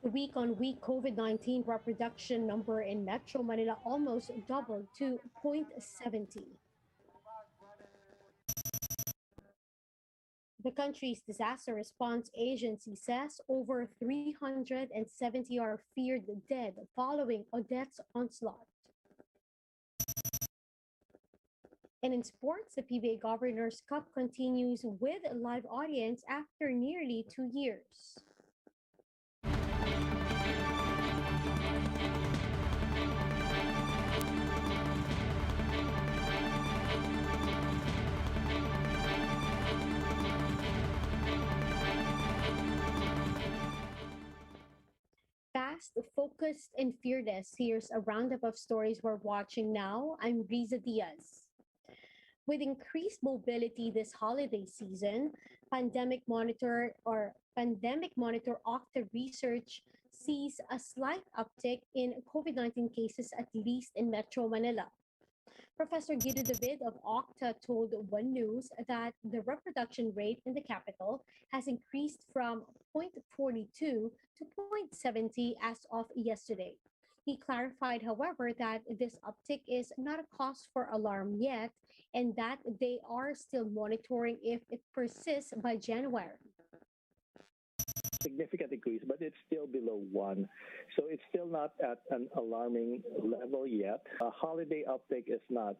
The week-on-week COVID-19 reproduction number in Metro Manila almost doubled to 0.70. The country's disaster response agency says over 370 are feared dead following Odette's onslaught. And in sports, the PBA Governors Cup continues with a live audience after nearly 2 years. Fast, focused, and fearless. Here's a roundup of stories we're watching now. I'm Riza Diaz. With increased mobility this holiday season, Pandemic Monitor Octa Research sees a slight uptick in COVID-19 cases, at least in Metro Manila. Professor Guido David of Octa told One News that the reproduction rate in the capital has increased from 0.42 to 0.70 as of yesterday. He clarified, however, that this uptick is not a cause for alarm yet and that they are still monitoring if it persists by January. Significant increase, but it's still below 1. So it's still not at an alarming level yet. A holiday uptick is not,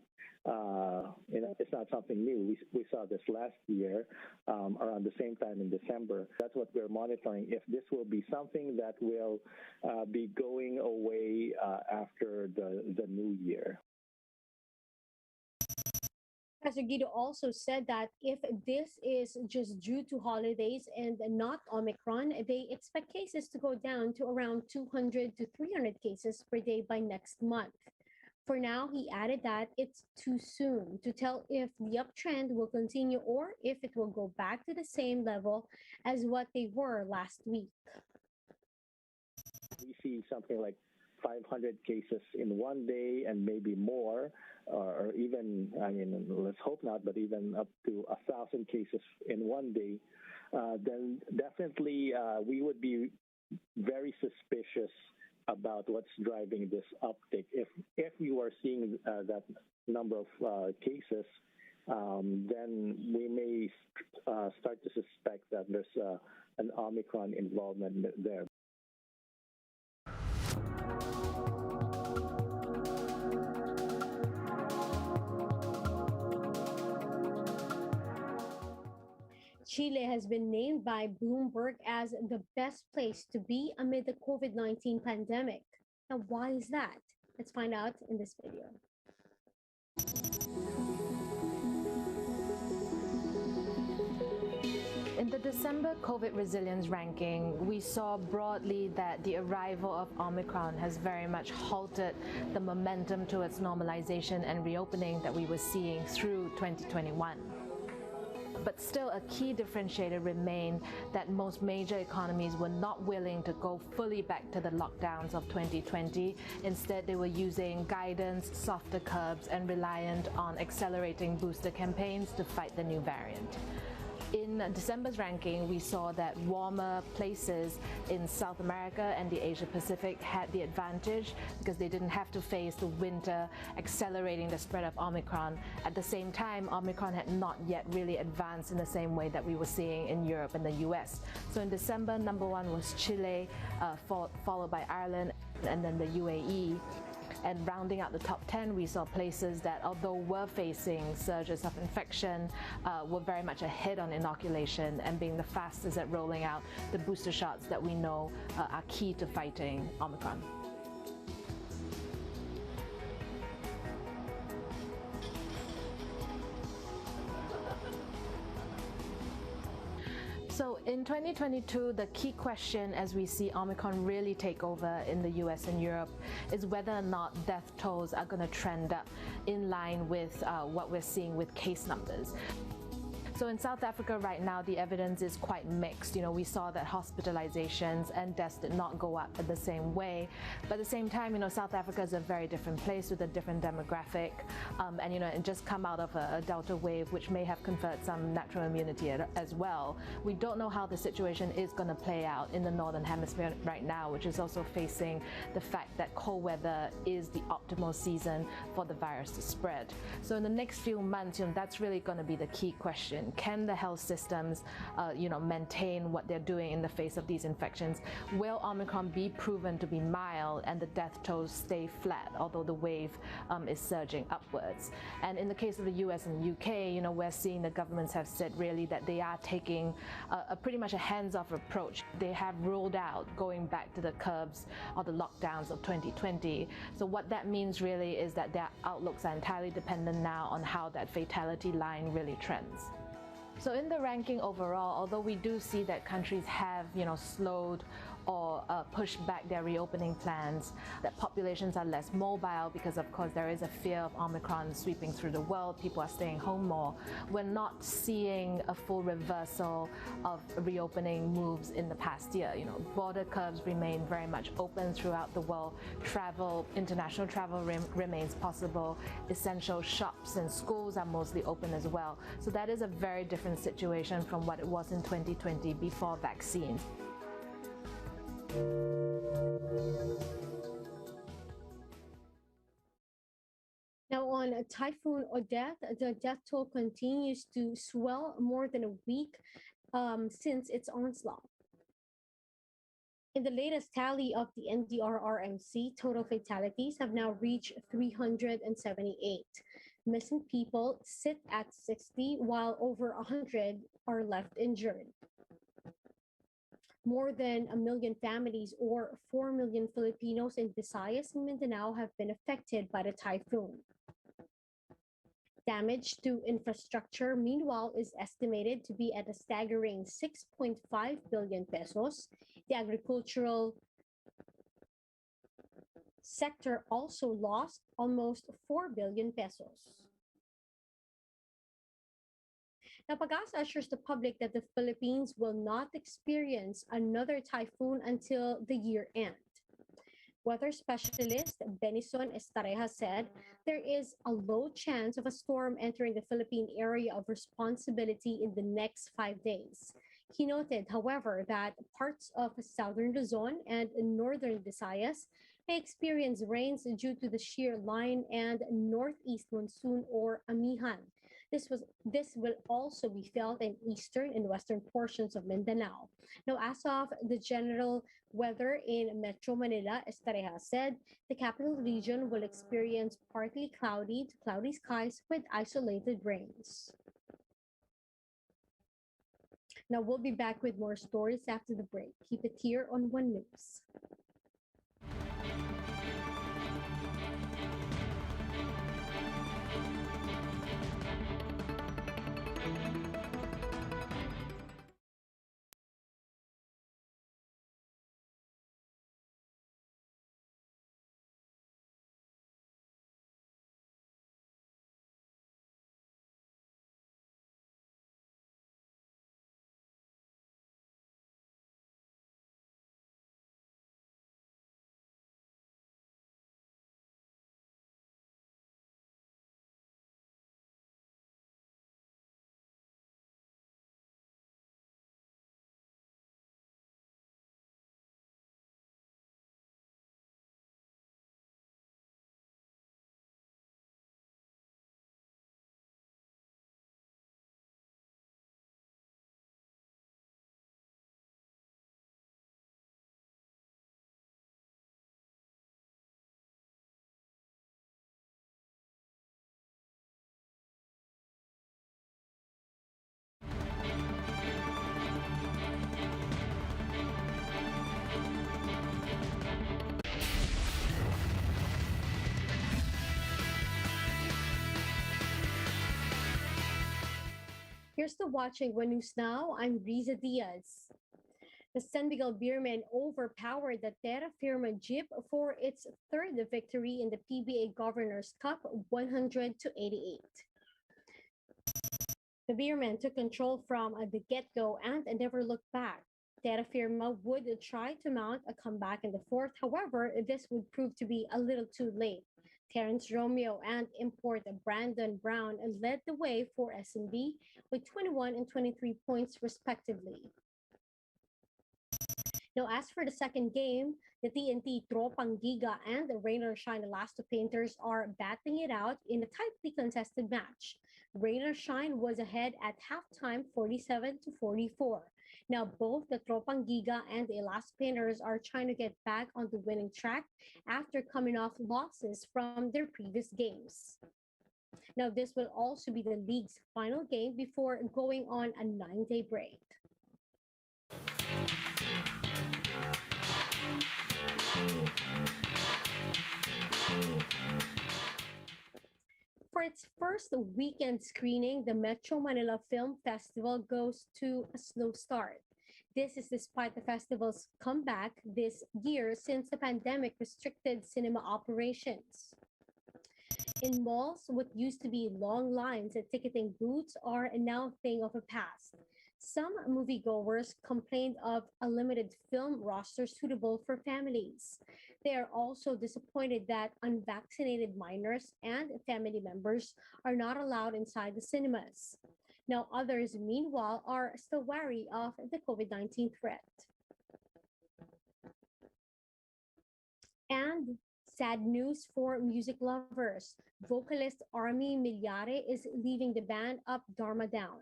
it's not something new. We saw this last year around the same time in December. That's what we're monitoring. If this will be something that will be going away after the new year. Professor Guido also said that if this is just due to holidays and not Omicron, they expect cases to go down to around 200 to 300 cases per day by next month. For now, he added that it's too soon to tell if the uptrend will continue or if it will go back to the same level as what they were last week. We see something like 500 cases in one day and maybe more, or even, let's hope not, but even up to 1,000 cases in one day, then definitely we would be very suspicious about what's driving this uptick. If you are seeing that number of cases, then we may start to suspect that there's an Omicron involvement there. Chile has been named by Bloomberg as the best place to be amid the COVID-19 pandemic. Now, why is that? Let's find out in this video. In the December COVID resilience ranking, we saw broadly that the arrival of Omicron has very much halted the momentum towards normalization and reopening that we were seeing through 2021. But still, a key differentiator remained that most major economies were not willing to go fully back to the lockdowns of 2020. Instead, they were using guidance, softer curbs, and reliant on accelerating booster campaigns to fight the new variant. In December's ranking, we saw that warmer places in South America and the Asia Pacific had the advantage because they didn't have to face the winter accelerating the spread of Omicron. At the same time, Omicron had not yet really advanced in the same way that we were seeing in Europe and the US. So in December, number 1 was Chile, followed by Ireland and then the UAE. And rounding out the top 10, we saw places that, although were facing surges of infection, were very much ahead on inoculation and being the fastest at rolling out the booster shots that we know are key to fighting Omicron. So in 2022, the key question as we see Omicron really take over in the US and Europe is whether or not death tolls are going to trend up in line with what we're seeing with case numbers. So in South Africa right now, the evidence is quite mixed. We saw that hospitalizations and deaths did not go up in the same way. But at the same time, South Africa is a very different place with a different demographic. And, it just come out of a Delta wave, which may have conferred some natural immunity as well. We don't know how the situation is going to play out in the Northern Hemisphere right now, which is also facing the fact that cold weather is the optimal season for the virus to spread. So in the next few months, that's really going to be the key question. Can the health systems, maintain what they're doing in the face of these infections? Will Omicron be proven to be mild and the death tolls stay flat, although the wave is surging upwards? And in the case of the US and the UK, we're seeing the governments have said really that they are taking a pretty much a hands-off approach. They have ruled out going back to the curbs or the lockdowns of 2020. So what that means really is that their outlooks are entirely dependent now on how that fatality line really trends. So in the ranking overall, although we do see that countries have, slowed or pushed back their reopening plans, that populations are less mobile because, of course, there is a fear of Omicron sweeping through the world. People are staying home more. We're not seeing a full reversal of reopening moves in the past year. Border curves remain very much open throughout the world. International travel remains possible. Essential shops and schools are mostly open as well. So that is a very different situation from what it was in 2020 before vaccine. Now on Typhoon Odette, the death toll continues to swell more than a week since its onslaught. In the latest tally of the NDRRMC, total fatalities have now reached 378. Missing people sit at 60, while over 100 are left injured. More than 1 million families, or 4 million Filipinos in Visayas and Mindanao, have been affected by the typhoon. Damage to infrastructure, meanwhile, is estimated to be at a staggering 6.5 billion pesos. The agricultural sector also lost almost 4 billion pesos. Now, PAGASA assures the public that the Philippines will not experience another typhoon until the year end. Weather specialist Benison Estareja said there is a low chance of a storm entering the Philippine area of responsibility in the next 5 days. He noted, however, that parts of southern Luzon and northern Visayas may experience rains due to the shear line and northeast monsoon, or amihan. This will also be felt in eastern and western portions of Mindanao. Now, as of the general weather in Metro Manila, Estareja said the capital region will experience partly cloudy to cloudy skies with isolated rains. Now, we'll be back with more stories after the break. Keep it here on One News. Here's to watching One News Now. I'm Riza Diaz. The San Miguel Beermen overpowered the Terra Firma Jeep for its third victory in the PBA Governors Cup, 100-88. The Beermen took control from the get-go and never looked back. Terra Firma would try to mount a comeback in the fourth. However, this would prove to be a little too late. Terrence Romeo and import Brandon Brown led the way for SMB with 21 and 23 points respectively. Now, as for the second game, the TNT Tropang Giga and the Rain or Shine Elasto Painters are battling it out in a tightly contested match. Rain or Shine was ahead at halftime 47 to 44. Now, both the Tropang Giga and the Elasto Painters are trying to get back on the winning track after coming off losses from their previous games. Now, this will also be the league's final game before going on a 9-day break. For its first weekend screening, the Metro Manila Film Festival goes to a slow start. This is despite the festival's comeback this year since the pandemic restricted cinema operations. In malls, what used to be long lines at ticketing booths are now a thing of the past. Some moviegoers complained of a limited film roster suitable for families. They are also disappointed that unvaccinated minors and family members are not allowed inside the cinemas. Now, others, meanwhile, are still wary of the COVID-19 threat. And sad news for music lovers. Vocalist Army Milyare is leaving the band Up Dharma Down.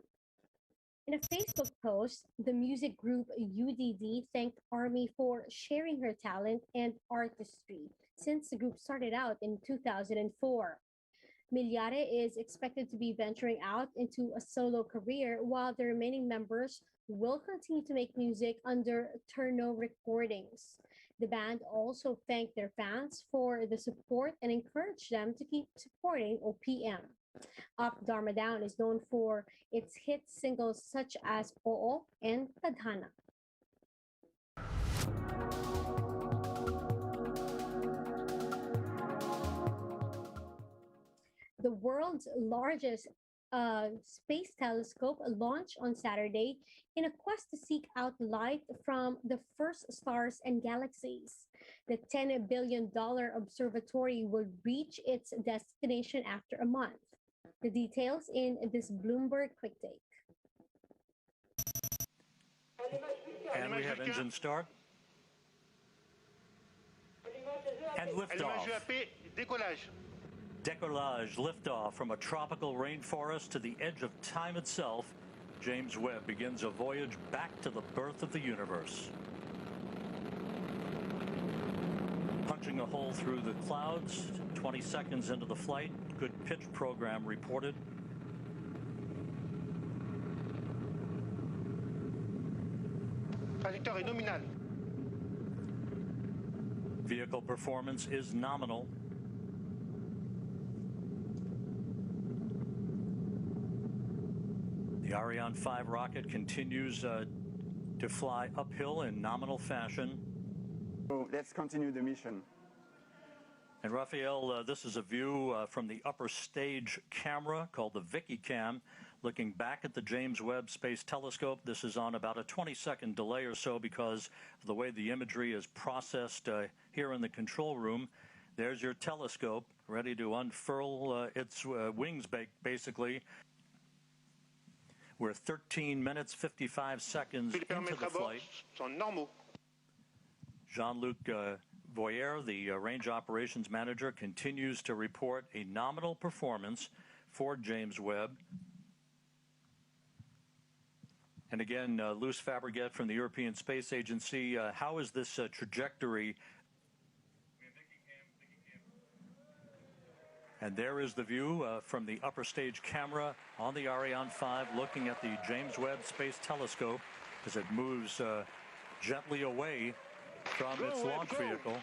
In a Facebook post, the music group UDD thanked Army for sharing her talent and artistry since the group started out in 2004. Milyare is expected to be venturing out into a solo career while the remaining members will continue to make music under Turno Recordings. The band also thanked their fans for the support and encouraged them to keep supporting OPM. Up Dharma Down is known for its hit singles such as Oo and Tadhana. The world's largest space telescope launched on Saturday in a quest to seek out light from the first stars and galaxies. The $10 billion observatory will reach its destination after a month. The details in this Bloomberg Quick Take. And we have engine start. And liftoff. Décollage, liftoff from a tropical rainforest to the edge of time itself. James Webb begins a voyage back to the birth of the universe. Punching a hole through the clouds, 20 seconds into the flight. Good pitch program reported. Trajectoire est nominale. Vehicle performance is nominal. The Ariane 5 rocket continues to fly uphill in nominal fashion. So let's continue the mission. And Rafael, this is a view from the upper stage camera called the VikiCam, looking back at the James Webb Space Telescope. This is on about a 20-second delay or so because of the way the imagery is processed here in the control room. There's your telescope ready to unfurl its wings, basically. We're 13 minutes, 55 seconds into the flight. Jean-Luc Boyer, the range operations manager, continues to report a nominal performance for James Webb. And again, Luce Fabregat from the European Space Agency, how is this trajectory? And there is the view from the upper stage camera on the Ariane 5 looking at the James Webb Space Telescope as it moves gently away from its launch vehicle.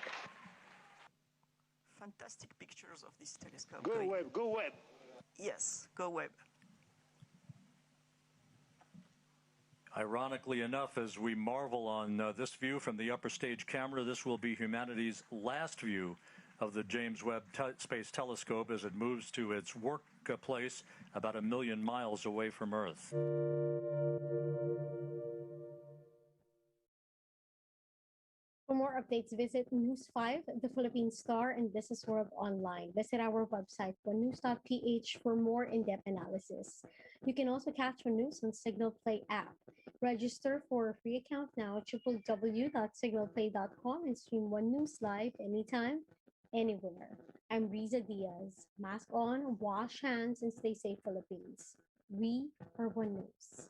Fantastic pictures of this telescope. Go Webb, go Webb. Yes, go Webb. Ironically enough, as we marvel on this view from the upper stage camera, this will be humanity's last view of the James Webb Space Telescope as it moves to its workplace about 1 million miles away from Earth. For more updates, visit News 5, The Philippine Star, and Business World online. Visit our website, onenews.ph, for more in-depth analysis. You can also catch One News on Signal Play app. Register for a free account now at www.signalplay.com and stream One News live anytime, anywhere. I'm Riza Diaz. Mask on, wash hands, and stay safe, Philippines. We are One News.